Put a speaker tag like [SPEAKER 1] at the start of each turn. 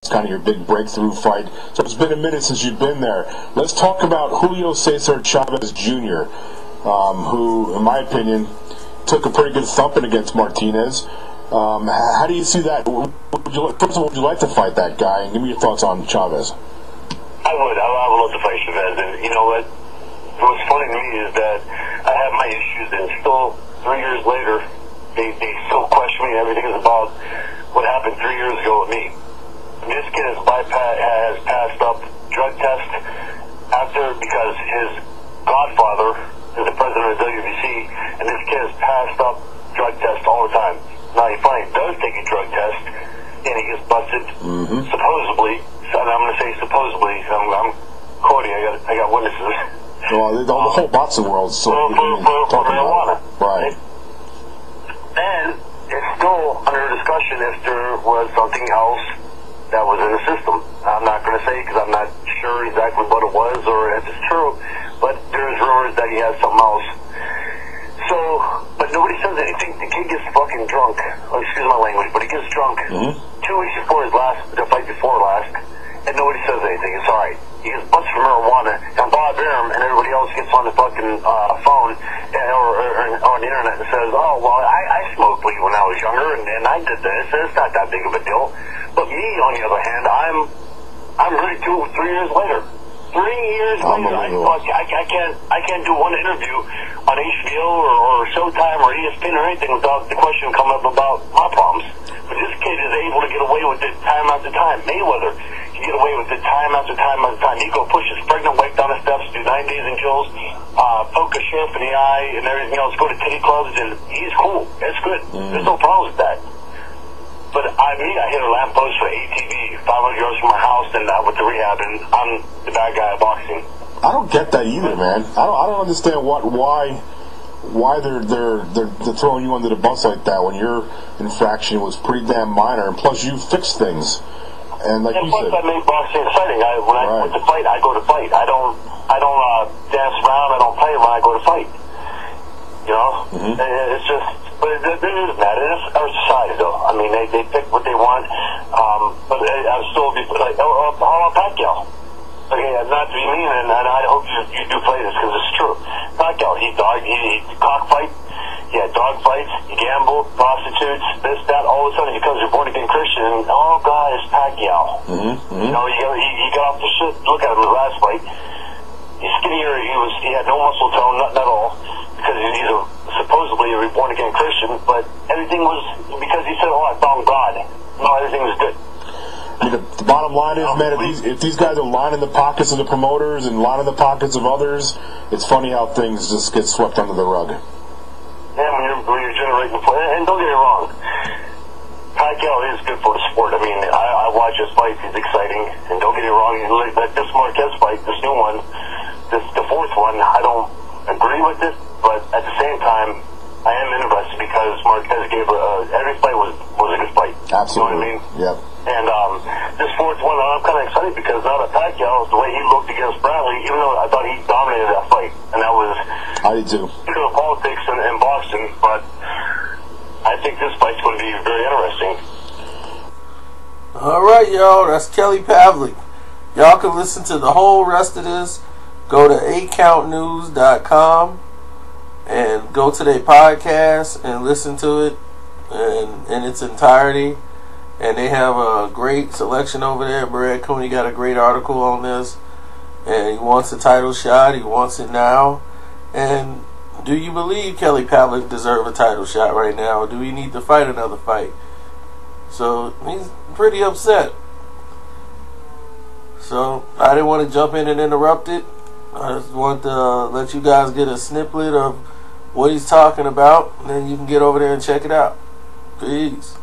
[SPEAKER 1] kind of your big breakthrough fight. So it's been a minute since you've been there. Let's talk about Julio Cesar Chavez Jr., who, in my opinion, took a pretty good thumping against Martinez. How do you see that? First of all, would you like to fight that guy? And give me your thoughts on Chavez.
[SPEAKER 2] I would love to fight Chavez. And you know what? What's funny to me is that I have my issues, and still 3 years later, they still question me. Everything is about what happened 3 years ago with me. This kid has passed up drug test because his godfather is the president of the WBC, and this kid has passed up drug tests all the time. Now he finally does take a drug test, and he gets busted, supposedly. So I'm going to say supposedly. I'm quoting. I got witnesses.
[SPEAKER 1] Well, the whole boxing world is
[SPEAKER 2] for marijuana,
[SPEAKER 1] right?
[SPEAKER 2] And it's still under discussion if there was something else that was in the system. I'm not going to say because I'm not sure exactly what it was or if it's true, but there's rumors that he has something else. So, but nobody says anything. The kid gets fucking drunk. Oh, excuse my language, but he gets drunk 2 weeks before the fight before last, and nobody says anything. It's alright. He gets busted for marijuana, and Bob Arum and everybody else gets on the fucking phone or on the internet and says, oh, well, I smoked weed when I was younger, and I did this, and it's not that big of a deal. But me, on the other hand, I'm ready 3 years later. 3 years later, I can't do one interview on HBO or Showtime or ESPN or anything without the question coming up about my problems. But this kid is able to get away with it time after time. Mayweather can get away with it time after time after time. He go push his pregnant wife down the steps, do 9 days in jails, poke a sheriff in the eye and everything else, go to titty clubs, and he's cool. That's good. There's no problem with that. But I hit a lamppost for ATV 500 yards from my house, and I went to rehab, and I'm the bad guy at boxing.
[SPEAKER 1] I don't get that either, man. I don't understand why they're throwing you under the bus like that when your infraction was pretty damn minor, and plus you fixed things. And like you said,
[SPEAKER 2] I made boxing exciting. When I went to fight, I go to fight. I don't dance around. I don't play when I go to fight. You know, it's just. But there is that. It is our society, though. I mean, they pick what they want. But I'm still like, how about Pacquiao? Okay, not to be mean, and I hope you do play this because it's true. Pacquiao, he cockfight, he had dog fights, he gambled, prostitutes, this, that. All of a sudden, he becomes a born-again Christian, and oh God, it's Pacquiao. You know, he got off the shit. Look at him in the last fight. He's skinnier. He had no muscle tone, nothing at all, because he's supposedly a born-again Christian. But everything was because he said, "Oh, I found God." No, everything was good.
[SPEAKER 1] I mean, the bottom line is, man, if these guys are lining the pockets of the promoters and lining the pockets of others, it's funny how things just get swept under the rug.
[SPEAKER 2] Yeah, when you're generating play, and don't get me wrong, Pacquiao is good for the sport. I mean, I watch his fights; he's exciting. And don't get me wrong, like this Marquez fight, this new one, the fourth one, I don't agree with it, but at the same time, I am interested because Marquez gave every fight was a good fight.
[SPEAKER 1] Absolutely.
[SPEAKER 2] You know what I mean?
[SPEAKER 1] Yep.
[SPEAKER 2] And this fourth one, I'm kind of excited because now that Pacquiao, the way he looked against Bradley, even though I thought he dominated that fight, and that was
[SPEAKER 1] I did too.
[SPEAKER 2] Politics and boxing, but I think this fight's going to be very interesting.
[SPEAKER 3] All right, y'all, that's Kelly Pavlik. Y'all can listen to the whole rest of this. Go to 8countnews.com and go to their podcast and listen to it in its entirety. And they have a great selection over there. Brad Cooney got a great article on this. And he wants a title shot. He wants it now. And do you believe Kelly Pavlik deserves a title shot right now? Or do we need to fight another fight? So he's pretty upset. So I didn't want to jump in and interrupt it. I just want to let you guys get a snippet of what he's talking about. And then you can get over there and check it out. Peace.